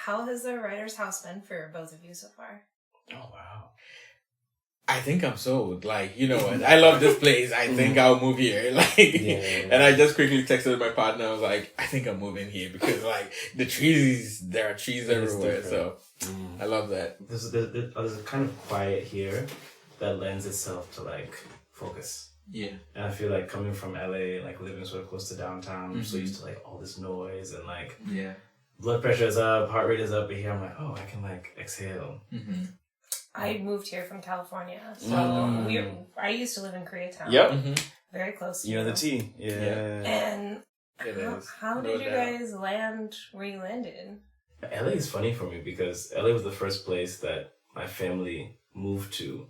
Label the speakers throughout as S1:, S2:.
S1: how has the writer's house been for both of you so far?
S2: Oh, wow.
S3: I think I'm sold. Like, you know what? I love this place. I think I'll move here. Like, and I just quickly texted my partner. I was like, I think I'm moving here because, like, there are trees everywhere. So I love that.
S2: There's a kind of quiet here that lends itself to, like, focus.
S3: Yeah.
S2: And I feel like coming from LA, like, living sort of close to downtown, I'm so used to, like, all this noise and, like, blood pressure is up, heart rate is up. But here I'm like, oh, I can, like, exhale.
S1: I moved here from California, so I used to live in Koreatown.
S2: Yep.
S1: Very close to
S2: you know the T. Yeah.
S1: And how did you guys land where you landed?
S2: LA is funny for me because LA was the first place that my family moved to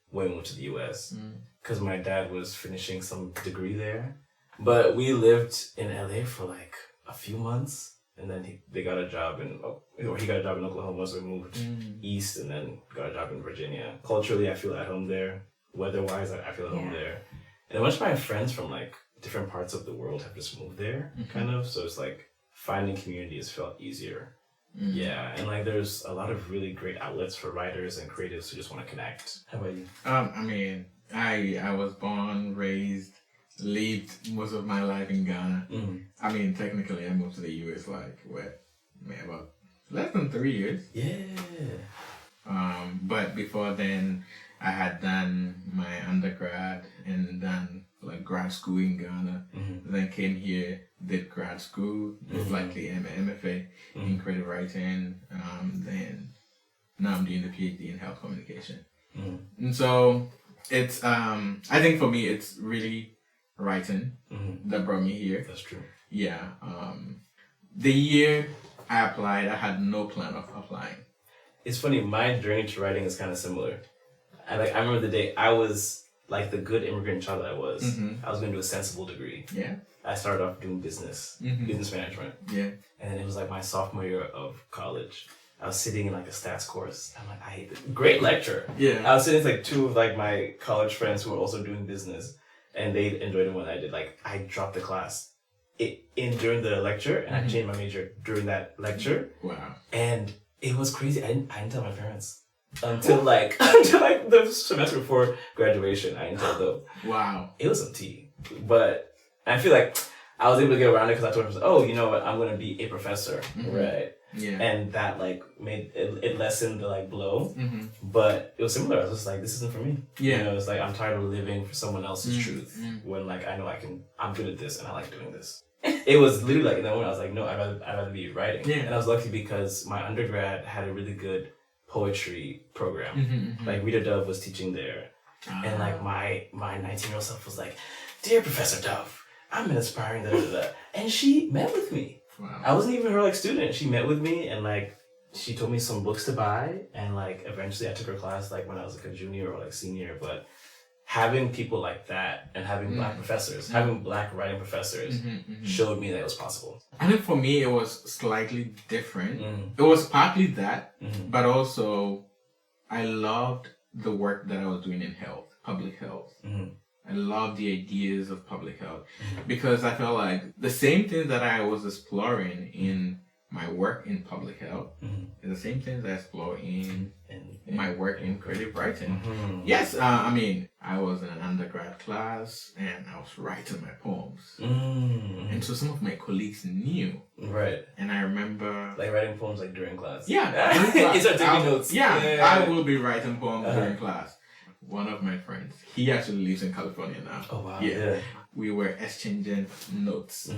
S2: when we moved to the US. Because my dad was finishing some degree there. But we lived in LA for like a few months. And then he got a job in Oklahoma, so we moved east and then got a job in Virginia. Culturally, I feel at home there. Weather-wise, I feel at home there. And a bunch of my friends from like different parts of the world have just moved there, kind of. So it's like finding community has felt easier. Yeah, and like there's a lot of really great outlets for writers and creatives who just want to connect. How about you?
S3: I mean, I was born, raised, lived most of my life in Ghana. I mean, technically, I moved to the US about less than 3 years.
S2: Yeah.
S3: But before then, I had done my undergrad and done like grad school in Ghana. Then came here, did grad school, did like the MFA in creative writing. Then now I'm doing the PhD in health communication. And so it's I think for me it's really writing that brought me here.
S2: That's true.
S3: Yeah. The year I applied, I had no plan of applying.
S2: It's funny, my journey to writing is kind of similar. I remember the day I was like the good immigrant child that I was. I was going to do a sensible degree.
S3: Yeah.
S2: I started off doing business management.
S3: Yeah.
S2: And then it was like my sophomore year of college. I was sitting in like a stats course. I'm like, I hate this. Great lecture.
S3: Yeah.
S2: I was sitting with like two of like my college friends who were also doing business, and they enjoyed it more than I did. Like I dropped the class during the lecture, and I changed my major during that lecture.
S3: Wow.
S2: And it was crazy. I didn't tell my parents until like the semester before graduation. I didn't tell them.
S3: Wow.
S2: It was some tea, but I feel like I was able to get around it because I told them, oh, you know what, I'm gonna be a professor, right? Yeah. And that like made it lessened the like blow, but it was similar. I was just like, this isn't for me. Yeah. You know, it's like I'm tired of living for someone else's truth when like I know I'm good at this and I like doing this. It was literally like in that moment I was like, no, I'd rather be writing. Yeah. And I was lucky because my undergrad had a really good poetry program. Like Rita Dove was teaching there, and like my 19-year-old self was like, dear Professor Dove, I'm an aspiring da-da-da-da. And she met with me. Wow. I wasn't even her like student. She met with me and like she told me some books to buy, and like eventually I took her class like when I was like a junior or like senior. But having people like that and having black professors, having black writing professors showed me that it was possible.
S3: I think for me it was slightly different. It was partly that, but also I loved the work that I was doing in health, public health. I love the ideas of public health because I felt like the same thing that I was exploring in my work in public health is the same things I explore in my work in creative writing. Yes, I mean, I was in an undergrad class and I was writing my poems. And so some of my colleagues knew. Right. And I remember...
S2: Like writing poems like during class.
S3: Yeah. During class.
S2: You start taking notes.
S3: Yeah, I will be writing poems during class. One of my friends, he actually lives in California now. Oh, wow. Yeah. We were exchanging notes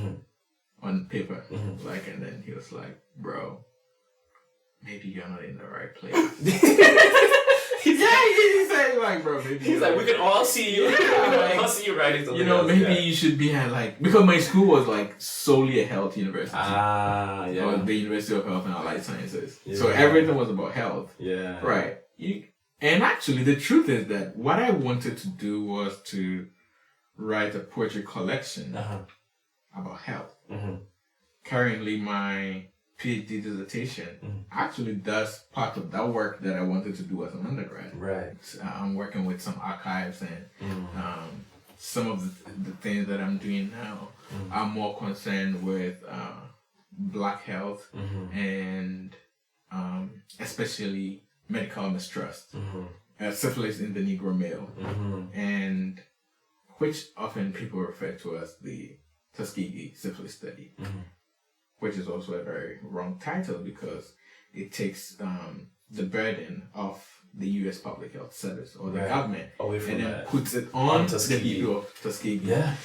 S3: on paper. Like, and then he was like, bro, maybe you're not in the right place. He said, like, bro, maybe.
S2: He's like, we can all see you. Yeah, all see you writing something.
S3: You know, maybe you should be at, like, because my school was, like, solely a health university. Yeah. The University of Health and Allied Sciences. Yeah. So everything was about health. Yeah. Right. And actually, the truth is that what I wanted to do was to write a poetry collection about health. Currently, my PhD dissertation actually does part of that work that I wanted to do as an undergrad. Right. I'm working with some archives and some of the things that I'm doing now are more concerned with Black health and especially medical mistrust, syphilis in the Negro male, and which often people refer to as the Tuskegee syphilis study, which is also a very wrong title because it takes the burden of the U.S. Public Health Service or the government
S2: away from
S3: and then
S2: that.
S3: puts it on
S2: Tuskegee.
S3: the people of Tuskegee.
S2: Yeah.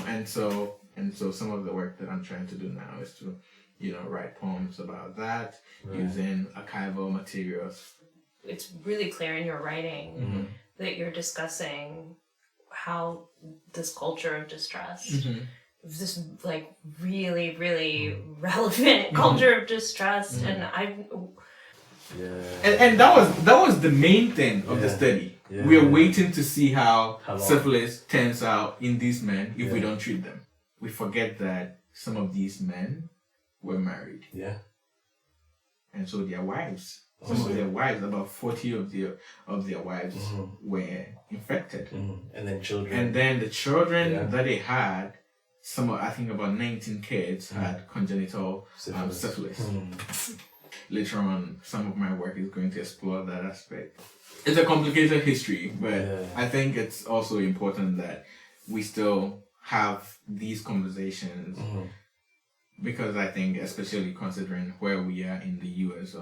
S3: And so some of the work that I'm trying to do now is to, write poems about that using archival materials.
S1: It's really clear in your writing that you're discussing how this culture of distrust, this like really, really relevant culture of distrust, and
S3: and that was the main thing of the study. Yeah. We are waiting to see how syphilis turns out in these men if we don't treat them. We forget that some of these men were married. Yeah. And so their wives, some of their wives, about 40 of their wives were infected.
S2: And then children.
S3: And then the children that they had, I think about 19 kids had congenital syphilis. Later on, some of my work is going to explore that aspect. It's a complicated history, but I think it's also important that we still have these conversations because I think, especially considering where we are in the U.S.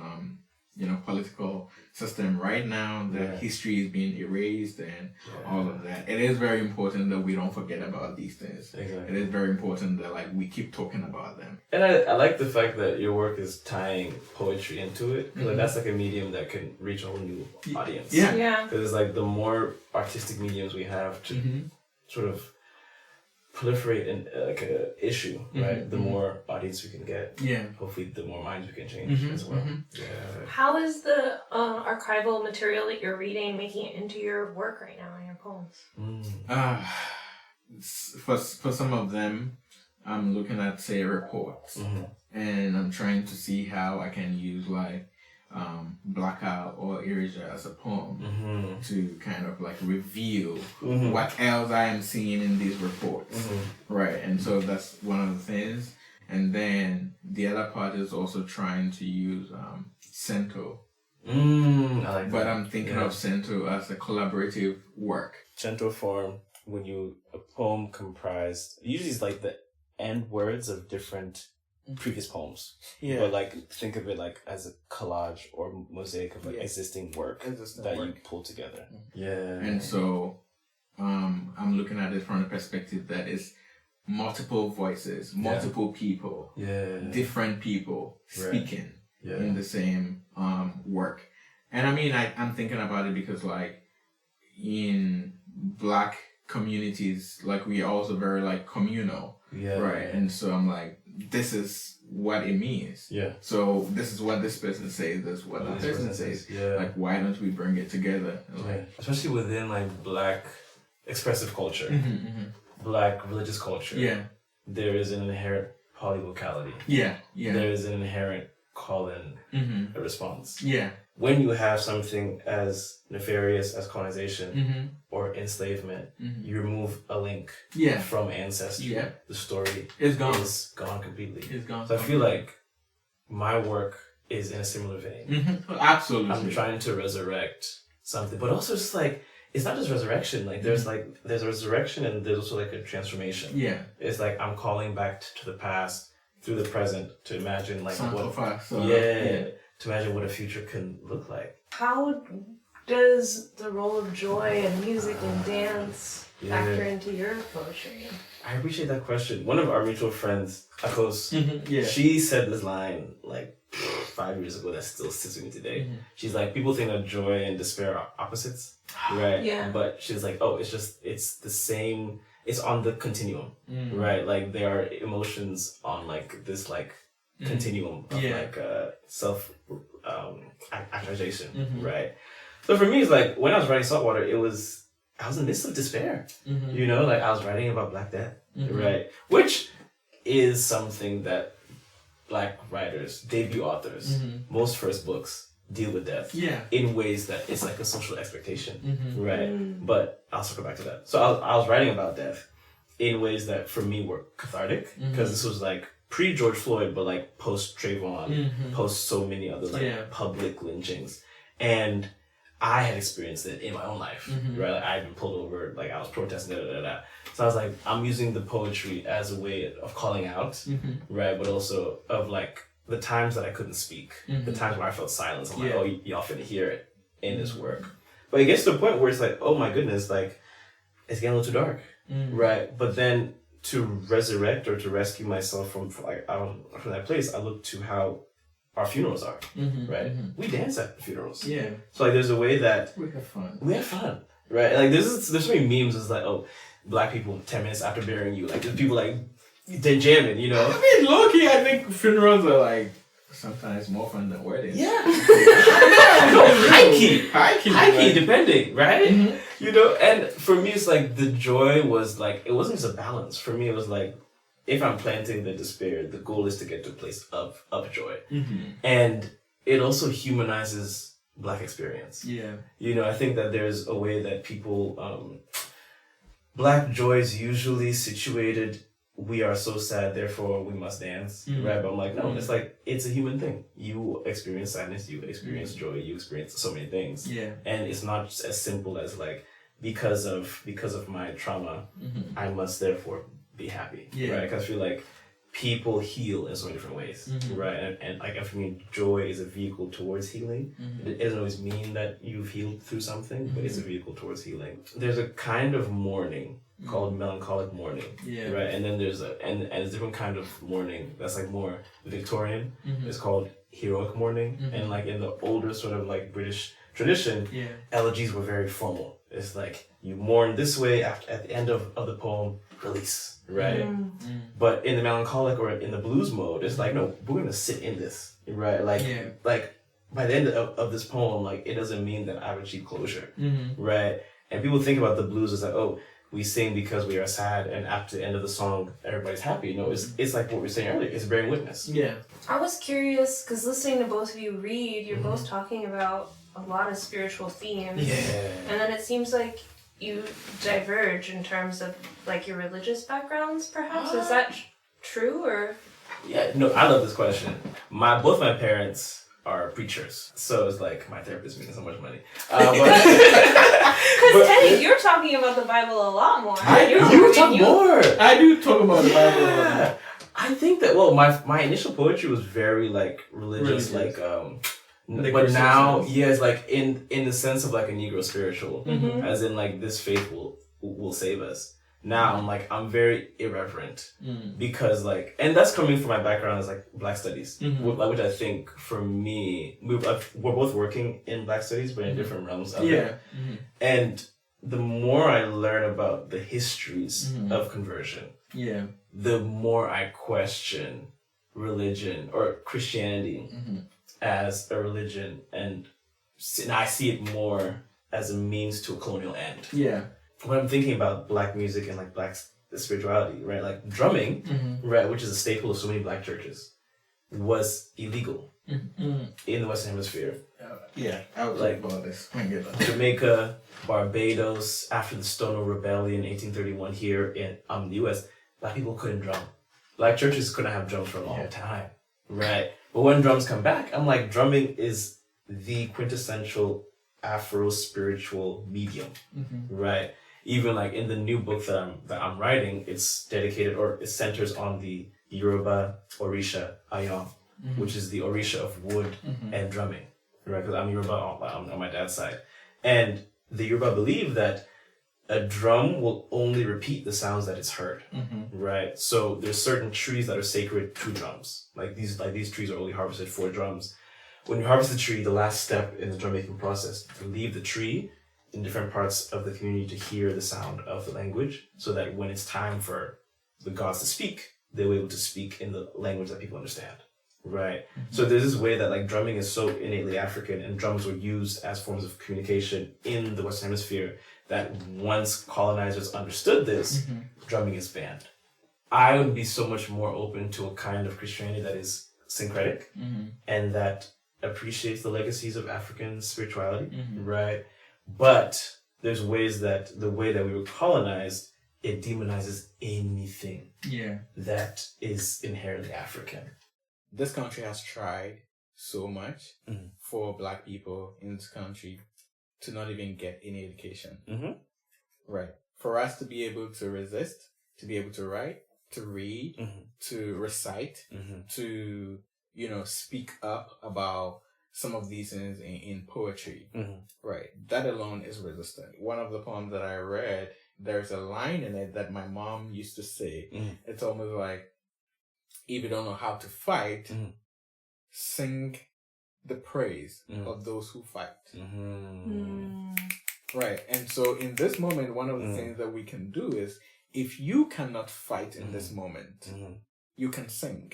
S3: Political system right now, the history is being erased and all of that. It is very important that we don't forget about these things. Exactly. It is very important that we keep talking about them.
S2: And I like the fact that your work is tying poetry into it. Like that's like a medium that can reach a whole new audience.
S1: Yeah.
S2: Because like the more artistic mediums we have to sort of proliferate in like a issue, right? The more audience we can get. Yeah. Hopefully the more minds we can change as well. Yeah.
S1: How is the archival material that you're reading making it into your work right now in your poems?
S3: For some of them, I'm looking at, say, reports. And I'm trying to see how I can use blackout or erasure as a poem to kind of reveal what else I am seeing in these reports. Right. And so that's one of the things. And then the other part is also trying to use cento.
S2: I like that.
S3: But I'm thinking of cento as a collaborative work.
S2: Cento form, when a poem comprised, usually it's like the end words of different previous poems. Yeah. But think of it as a collage or mosaic of existing work you pull together. Yeah.
S3: And so I'm looking at it from a perspective that is multiple voices, multiple people, different people speaking in the same work. And I mean I'm thinking about it because in Black communities, we are also very communal. Right. And so I'm this is what it means. Yeah. So this is what this person says, this is what that person says. Yeah. Why don't we bring it together?
S2: Especially within Black expressive culture, Black religious culture. Yeah. There is an inherent polyvocality. Yeah. Yeah. There is an inherent call-in a response. Yeah. When you have something as nefarious as colonization or enslavement, you remove a link from ancestry. Yeah. The story is gone completely. It's gone. So I feel like my work is in a similar vein.
S3: Absolutely.
S2: I'm trying to resurrect something, but also it's it's not just resurrection. There's a resurrection and there's also a transformation. Yeah. It's I'm calling back to the past through the present to imagine to imagine what a future can look like.
S1: How does the role of joy and music and dance factor into your poetry?
S2: I appreciate that question. One of our mutual friends, Akos, she said this line 5 years ago that still sits with me today. She's people think that joy and despair are opposites, right? Yeah. But she's it's the same. It's on the continuum, right? There are emotions on this continuum of self actualization, right? So for me, it's when I was writing Saltwater, I was in the midst of despair. I was writing about Black death, right? Which is something that Black writers, debut authors, most first books deal with death in ways that it's a social expectation, right? But I'll circle back to that. So I was writing about death in ways that for me were cathartic because this was pre-George Floyd, but like post-Trayvon, post so many other like public lynchings. And I had experienced it in my own life, right? Like I had been pulled over, like I was protesting, So I was like, I'm using the poetry as a way of calling out, right? But also of like the times that I couldn't speak, the times where I felt silence. I'm like, oh, y'all finna hear it in this work. But it gets to the point where it's like, oh my goodness, like it's getting a little too dark, right? But then to resurrect or to rescue myself from that place, I look to how our funerals are, right? We dance at funerals. Yeah. So like there's a way that
S3: we have fun.
S2: Right? Like there's so many memes. It's like, oh, black people 10 minutes after burying you, like there's people like they're jamming, you know.
S3: I mean, low-key, I think funerals are like sometimes more fun than weddings.
S2: Yeah. High key, depending, right? You know. And for me, it's like the joy was like it wasn't just a balance. For me, it was like, if I'm planting the despair, the goal is to get to a place of joy. And it also humanizes Black experience. Yeah. You know, I think that there's a way that people, Black joy is usually situated, we are so sad, therefore we must dance, right? But I'm like, no, it's like, it's a human thing. You experience sadness, you experience joy, you experience so many things. Yeah. And it's not just as simple as like, because of my trauma, I must therefore be happy, right? Because I feel like people heal in so many different ways, right? And like for me, joy is a vehicle towards healing. It doesn't always mean that you've healed through something, but it's a vehicle towards healing. There's a kind of mourning called melancholic mourning, right? And then there's a different kind of mourning that's like more Victorian. It's called heroic mourning, and like in the older sort of like British tradition, elegies were very formal. It's like you mourn this way at the end of the poem, release, right? But in the melancholic or in the blues mode, it's like, no, we're gonna sit in this, right? Like by the end of this poem, like it doesn't mean that I've achieved closure, right? And people think about the blues as like, oh, we sing because we are sad, and after the end of the song, everybody's happy. You know, it's like what we were saying earlier. It's bearing witness. Yeah.
S1: I was curious because listening to both of you read, you're both talking about a lot of spiritual themes. Yeah. And then it seems like you diverge in terms of like your religious backgrounds, perhaps. Is that true or?
S2: Yeah. No, I love this question. Both my parents are preachers, so it's like my therapist making so much money.
S1: Because Henneh, you're talking about the Bible a lot more.
S2: You talk more.
S3: I do talk about the Bible a lot.
S2: I think that my initial poetry was very like religious. Like but now it's like in the sense of like a Negro spiritual, as in like this faith will save us. Now I'm very irreverent because like, and that's coming from my background as like Black studies, which I think for me, we're both working in Black studies, but in different realms of it. And the more I learn about the histories of conversion, the more I question religion or Christianity as a religion, and I see it more as a means to a colonial end. Yeah. When I'm thinking about Black music and like Black spirituality, right? Like drumming, right, which is a staple of so many Black churches, was illegal in the Western Hemisphere.
S3: I was like about this.
S2: Jamaica, Barbados, after the Stonewall Rebellion, 1831 here in the U.S., Black people couldn't drum. Black churches couldn't have drums for a long time, right? But when drums come back, I'm like, drumming is the quintessential Afro spiritual medium, right? Even like in the new book that I'm writing, it's dedicated or it centers on the Yoruba Orisha Ayan, which is the Orisha of wood and drumming, right? Because I'm Yoruba on my dad's side, and the Yoruba believe that a drum will only repeat the sounds that it's heard, right? So there's certain trees that are sacred to drums. Like these trees are only harvested for drums. When you harvest the tree, the last step in the drum making process, to leave the tree in different parts of the community to hear the sound of the language, so that when it's time for the gods to speak, they were able to speak in the language that people understand, right? So there's this way that like drumming is so innately African, and drums were used as forms of communication in the Western Hemisphere, that once colonizers understood this, drumming is banned. I would be so much more open to a kind of Christianity that is syncretic and that appreciates the legacies of African spirituality, right? But there's ways that the way that we were colonized it demonizes anything that is inherently African.
S3: This country has tried so much for Black people in this country to not even get any education. Right. For us to be able to resist, to be able to write, to read, to recite, to, speak up about some of these things in poetry. Right. That alone is resistance. One of the poems that I read, there's a line in it that my mom used to say. It's almost like, if you don't know how to fight, sing the praise of those who fight. Right. And so in this moment, one of the things that we can do is, if you cannot fight in this moment, you can sing.